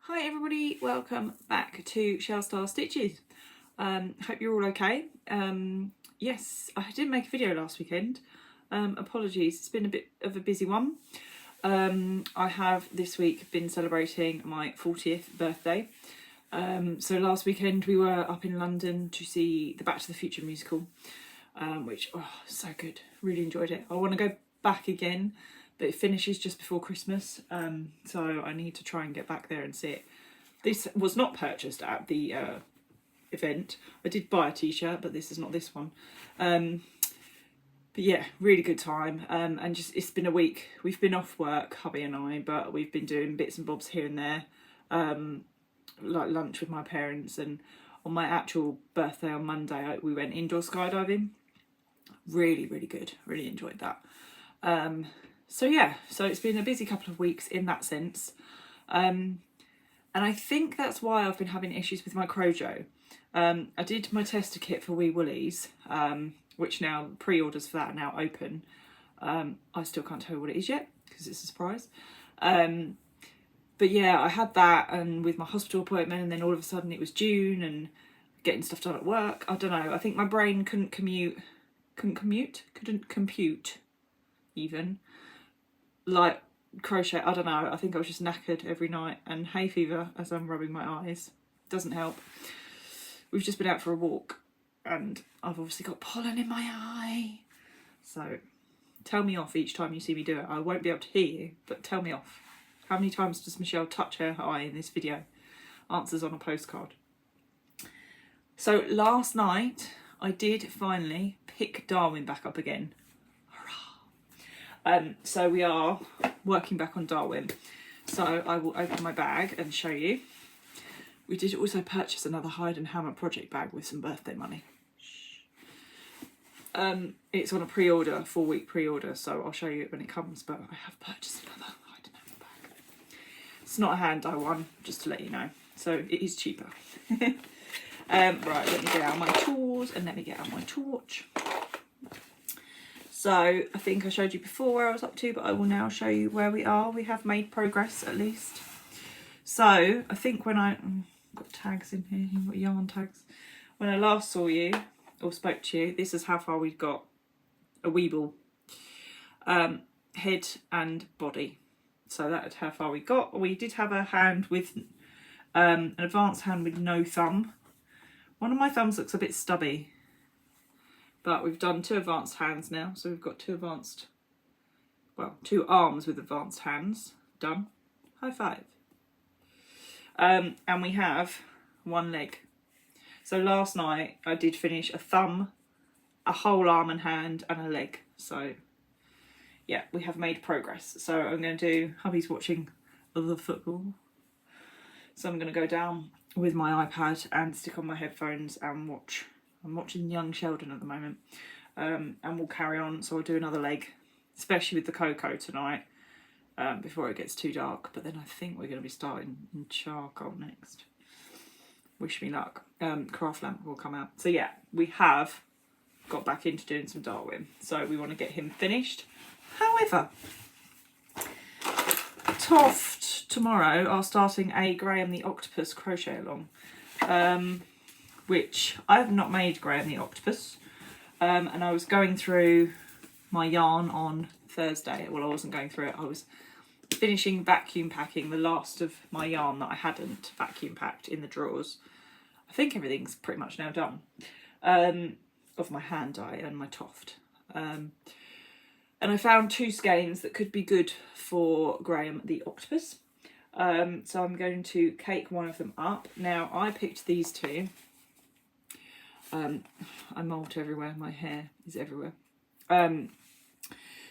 Hi everybody, welcome back to Shell Star Stitches. Hope you're all okay. Yes, I didn't make a video last weekend. Apologies, it's been a bit of a busy one. I have this week been celebrating my 40th birthday. So last weekend we were up in London to see the Back to the Future musical, which, so good, really enjoyed it. I want to go back again, but it finishes just before Christmas, so I need to try and get back there and see it. This was not purchased at the event. I did buy a t-shirt, but this is not this one. But yeah, really good time, and just it's been a week. We've been off work, hubby and I, but we've been doing bits and bobs here and there, like lunch with my parents, and on my actual birthday on Monday we went indoor skydiving. Really good, really enjoyed that. So yeah, so it's been a busy couple of weeks in that sense, and I think that's why I've been having issues with my Crochet. I did my tester kit for Wee Woolies, which now pre-orders for that are now open. I still can't tell you what it is yet because it's a surprise. But yeah, I had that, and with my hospital appointment, and then all of a sudden it was June and getting stuff done at work. I don't know, I think my brain couldn't compute even, like, crochet. I don't know, I think I was just knackered every night, and hay fever as I'm rubbing my eyes doesn't help. We've just been out for a walk and I've obviously got pollen in my eye, so tell me off each time you see me do it. I won't be able to hear you, but tell me off. How many times does Michelle touch her eye in this video? Answers on a postcard. So last night I did finally pick Darwin back up again. So we are working back on Darwin. So I will open my bag and show you. We did also purchase another Hide and Hammer project bag with some birthday money. It's on a pre-order, 4-week pre-order, so I'll show you it when it comes, but I have purchased another Hide and Hammer bag. It's not a hand dye one, just to let you know, so it is cheaper. Right, let me get out my tools and let me get out my torch. So I think I showed you before where I was up to, but I will now show you where we are. We have made progress at least. So I think when I've got tags in here, you've got yarn tags. When I last saw you or spoke to you, this is how far we've got. A weeble, head and body. So that's how far we got. We did have a hand with an advanced hand with no thumb. One of my thumbs looks a bit stubby, but we've done 2 advanced hands now, so we've got 2 arms with advanced hands done. High five. And we have 1 leg. So last night I did finish a thumb, a whole arm and hand, and a leg. So yeah, we have made progress. So I'm going to do, hubby's watching the football, so I'm going to go down with my iPad and stick on my headphones and watch. I'm watching Young Sheldon at the moment, and we'll carry on. So I'll do another leg, especially with the cocoa tonight, before it gets too dark. But then I think we're going to be starting in charcoal next. Wish me luck. Craft lamp will come out. So yeah, we have got back into doing some Darwin, so we want to get him finished. However, Toft tomorrow are starting a Graeme the Octopus crochet along, which I have not made Graeme the Octopus, and I was going through my yarn on Thursday. Well, I wasn't going through it, I was finishing vacuum packing the last of my yarn that I hadn't vacuum packed in the drawers. I think everything's pretty much now done, of my hand dye and my Toft. And I found 2 skeins that could be good for Graeme the Octopus. So I'm going to cake one of them up. Now I picked these 2. I molt everywhere, my hair is everywhere.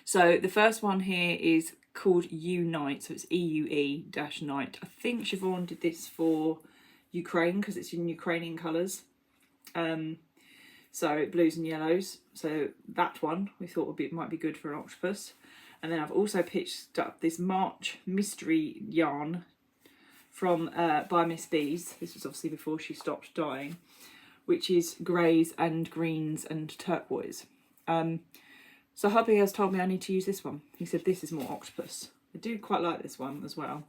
So the first one here is called Unite, so it's EUE-Night. I think Siobhan did this for Ukraine because it's in Ukrainian colours. So blues and yellows. So that one we thought might be good for an octopus. And then I've also picked up this March mystery yarn from by Miss Bees. This was obviously before she stopped dyeing, which is greys and greens and turquoise. So hubby has told me I need to use this one. He said this is more octopus. I do quite like this one as well.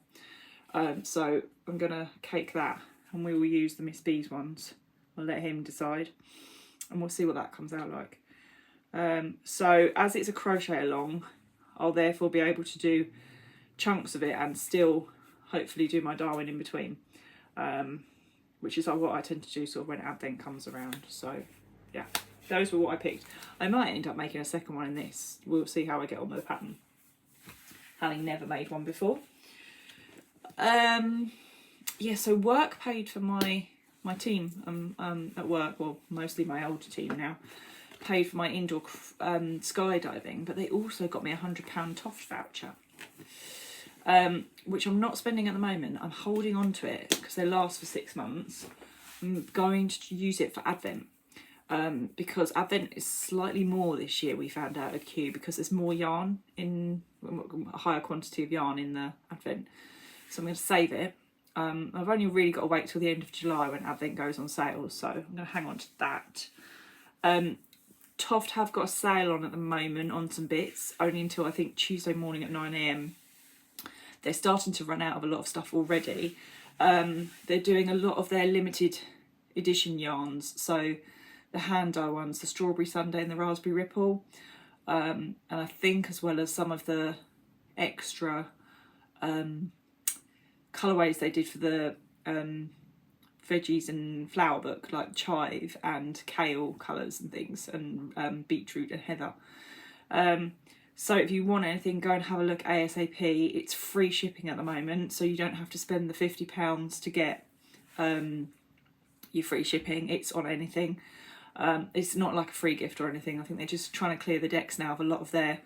So I'm gonna cake that, and we will use the Miss B's ones. I'll let him decide, and we'll see what that comes out like. So as it's a crochet along, I'll therefore be able to do chunks of it and still hopefully do my Darwin in between, which is what I tend to do sort of when Advent comes around. So yeah, those were what I picked. I might end up making a second one in this. We'll see how I get on with the pattern, having never made one before. Yeah, so work paid for my team at work, well, mostly my older team now, paid for my indoor skydiving, but they also got me a £100 Toft voucher, which I'm not spending at the moment. I'm holding on to it because they last for 6 months. I'm going to use it for Advent, because Advent is slightly more this year, we found out at Q, because there's more yarn, in a higher quantity of yarn in the Advent. So I'm going to save it. I've only really got to wait till the end of July when Advent goes on sale, so I'm going to hang on to that. Toft have got a sale on at the moment on some bits, only until I think Tuesday morning at 9 AM. They're starting to run out of a lot of stuff already. They're doing a lot of their limited edition yarns, so the hand dye ones, the Strawberry Sundae and the Raspberry Ripple, and I think as well as some of the extra colourways they did for the veggies and flower book, like chive and kale colours and things, and beetroot and heather. So if you want anything, go and have a look ASAP. It's free shipping at the moment, so you don't have to spend the £50 to get your free shipping. It's on anything. It's not like a free gift or anything. I think they're just trying to clear the decks now of a lot of their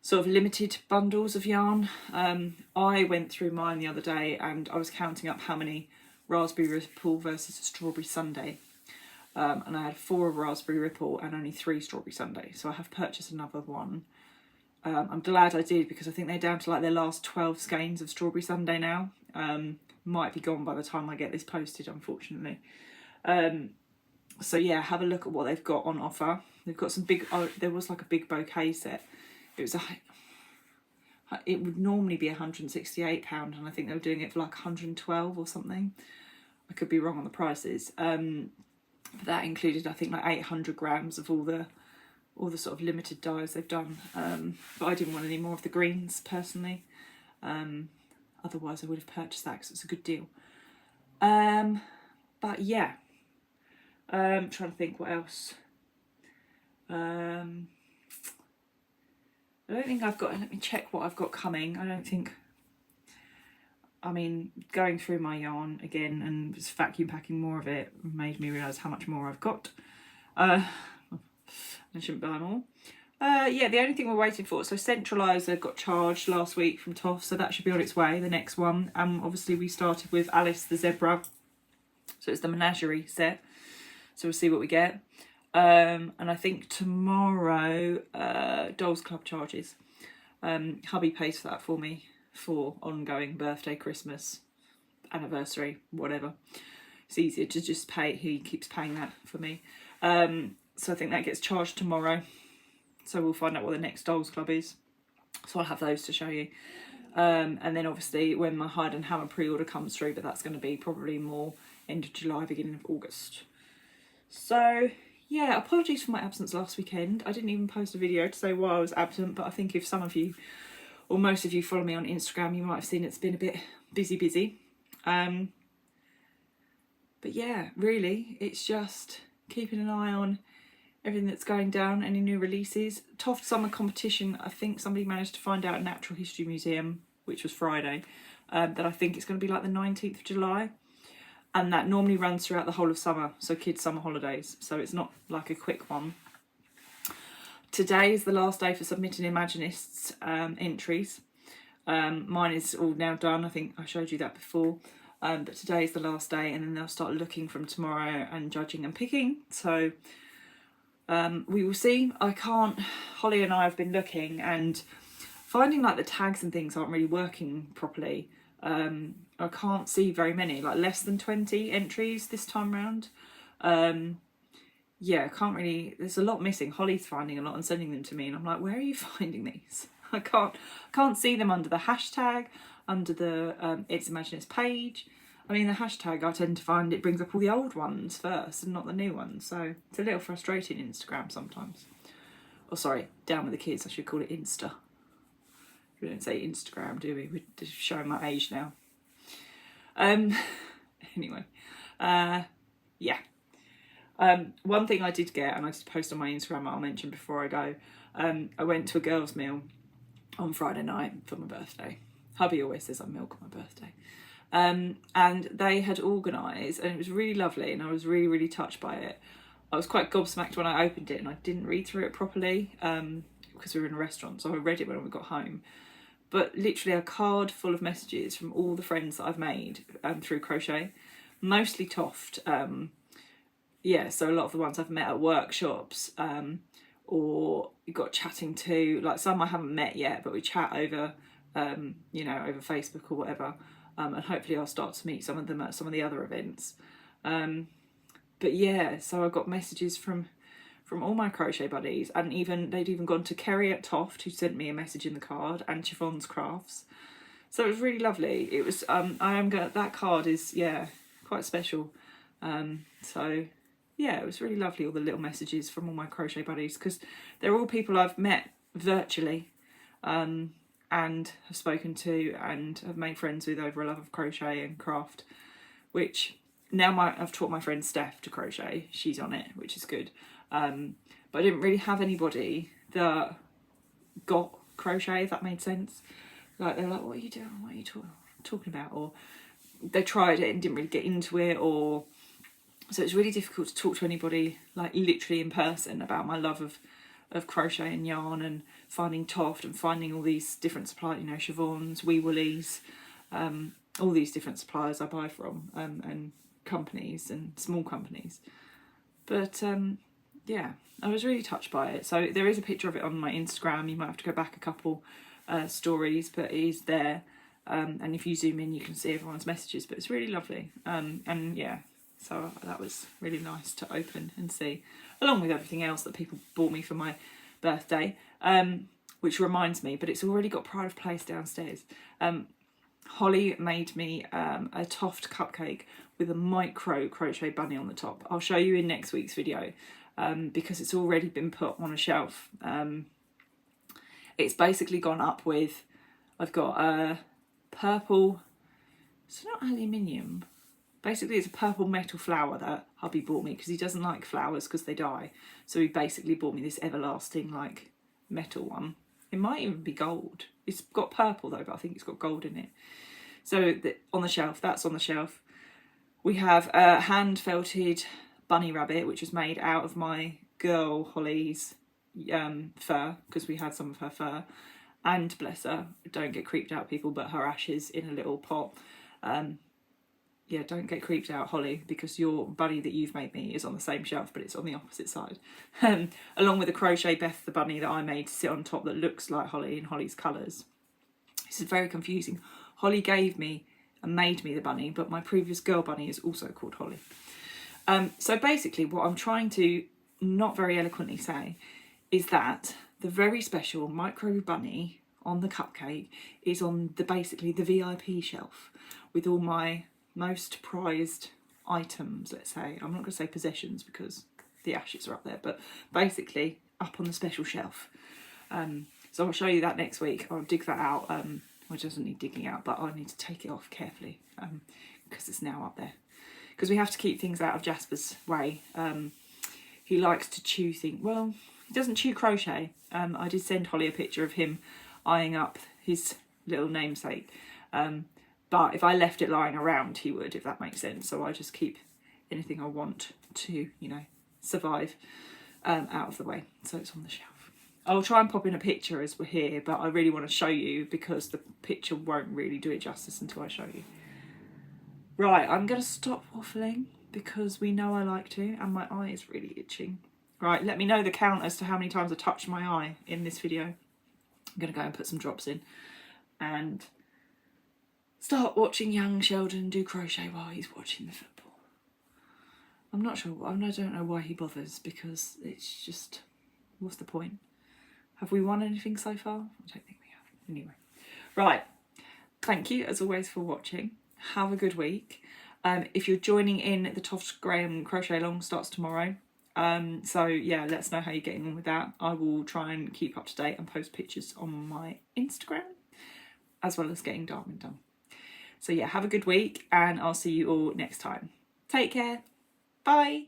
sort of limited bundles of yarn. I went through mine the other day and I was counting up how many Raspberry Ripple versus a Strawberry Sundae, and I had 4 of Raspberry Ripple and only 3 Strawberry Sundae, so I have purchased another one. I'm glad I did, because I think they're down to like their last 12 skeins of Strawberry Sundae now. Might be gone by the time I get this posted, unfortunately. So yeah, have a look at what they've got on offer. They've got some big, there was like a big bouquet set. It would normally be £168, and I think they were doing it for like 112 or something. I could be wrong on the prices. But that included, I think, like 800 grams of all the sort of limited dyes they've done. But I didn't want any more of the greens personally. Otherwise I would have purchased that because it's a good deal. But yeah, trying to think what else. I don't think I've got, let me check what I've got coming. I don't think, I mean, going through my yarn again and just vacuum packing more of it made me realise how much more I've got. I shouldn't buy more. Yeah, the only thing we're waiting for, so Centralizer got charged last week from Toft, so that should be on its way, the next one. Obviously we started with Alice the Zebra, so it's the Menagerie set, so we'll see what we get. And I think tomorrow, Dolls Club charges. Hubby pays for that for me for ongoing birthday, Christmas, anniversary, whatever. It's easier to just pay, he keeps paying that for me. So I think that gets charged tomorrow. So we'll find out what the next Dolls Club is. So I'll have those to show you. And then obviously when my Hide and Hammer pre-order comes through, but that's going to be probably more end of July, beginning of August. So yeah, apologies for my absence last weekend. I didn't even post a video to say why I was absent, but I think if some of you, or most of you, follow me on Instagram, you might have seen it's been a bit busy. But yeah, really, it's just keeping an eye on everything that's going down, any new releases. Toft Summer Competition, I think somebody managed to find out at Natural History Museum, which was Friday, that I think it's going to be like the 19th of July. And that normally runs throughout the whole of summer, so kids' summer holidays, so it's not like a quick one. Today is the last day for submitting Imaginists entries. Mine is all now done, I think I showed you that before. But today is the last day, and then they'll start looking from tomorrow and judging and picking. So we will see. Holly and I have been looking and finding like the tags and things aren't really working properly. I can't see very many, like less than 20 entries this time round. Yeah, I can't really, there's a lot missing. Holly's finding a lot and sending them to me, and I'm like, where are you finding these? I can't see them under the hashtag. under the It's Imaginist page. I mean, the hashtag, I tend to find it brings up all the old ones first and not the new ones, so it's a little frustrating, Instagram, sometimes. Oh, sorry, down with the kids, I should call it Insta. We don't say Instagram, do we? We're just showing my age now. Anyway, yeah. One thing I did get, and I did post on my Instagram, I'll mention before I go, I went to a girls' meal on Friday night for my birthday. Hubby always says I milk on my birthday. And they had organised, and it was really lovely, and I was really, really touched by it. I was quite gobsmacked when I opened it, and I didn't read through it properly because we were in a restaurant, so I read it when we got home. But literally a card full of messages from all the friends that I've made through crochet, mostly Toft. Yeah, so a lot of the ones I've met at workshops, or you got chatting to, like some I haven't met yet, but we chat over, you know, over Facebook or whatever. And hopefully I'll start to meet some of them at some of the other events. But yeah, so I got messages from all my crochet buddies, and they'd even gone to Kerry at Toft, who sent me a message in the card, and Chiffon's Crafts. So it was really lovely. It was that card is, yeah, quite special. So yeah, it was really lovely, all the little messages from all my crochet buddies, because they're all people I've met virtually, and have spoken to and have made friends with over a love of crochet and craft, which now I've taught my friend Steph to crochet. She's on it, which is good. But I didn't really have anybody that got crochet, if that made sense. Like, they're like, what are you doing? What are you talking about? Or they tried it and didn't really get into it, or so it's really difficult to talk to anybody like literally in person about my love of crochet and yarn and finding Toft and finding all these different suppliers, you know, Siobhan's, Wee Woolies, all these different suppliers I buy from, and companies and small companies. But yeah, I was really touched by it. So there is a picture of it on my Instagram. You might have to go back a couple stories, but it is there. And if you zoom in, you can see everyone's messages, but it's really lovely. And yeah, so that was really nice to open and see, along with everything else that people bought me for my birthday, which reminds me, but it's already got pride of place downstairs. Holly made me a Toft cupcake with a micro crochet bunny on the top. I'll show you in next week's video, because it's already been put on a shelf. It's basically gone up with, I've got a purple, it's not aluminium, basically it's a purple metal flower that hubby bought me because he doesn't like flowers because they die. So he basically bought me this everlasting like metal one. It might even be gold. It's got purple though, but I think it's got gold in it. So on the shelf, that's on the shelf. We have a hand felted bunny rabbit, which was made out of my girl Holly's fur, because we had some of her fur. And bless her, don't get creeped out people, but her ashes in a little pot. Yeah, don't get creeped out, Holly, because your bunny that you've made me is on the same shelf, but it's on the opposite side. Along with a crochet Beth the bunny that I made to sit on top that looks like Holly in Holly's colours. This is very confusing. Holly gave me and made me the bunny, but my previous girl bunny is also called Holly. So basically what I'm trying to not very eloquently say is that the very special micro bunny on the cupcake is on basically the VIP shelf with all my most prized items, let's say. I'm not going to say possessions because the ashes are up there, but basically up on the special shelf. So I'll show you that next week. I'll dig that out. Well, it doesn't need digging out, but I need to take it off carefully because it's now up there. Because we have to keep things out of Jasper's way. He likes to chew things. Well, he doesn't chew crochet. I did send Holly a picture of him eyeing up his little namesake. But if I left it lying around, he would, if that makes sense. So I just keep anything I want to, you know, survive out of the way. So it's on the shelf. I'll try and pop in a picture as we're here, but I really want to show you because the picture won't really do it justice until I show you. Right, I'm going to stop waffling because we know I like to, and my eye is really itching. Right, let me know the count as to how many times I touched my eye in this video. I'm going to go and put some drops in and start watching young Sheldon do crochet while he's watching the football. I'm not sure, I don't know why he bothers, because it's just, what's the point? Have we won anything so far? I don't think we have. Anyway, right, thank you as always for watching. Have a good week. If you're joining in, the Toft Graeme crochet along starts tomorrow. So yeah, let us know how you're getting on with that. I will try and keep up to date and post pictures on my Instagram, as well as getting Darwin done. So yeah, have a good week, and I'll see you all next time. Take care. Bye.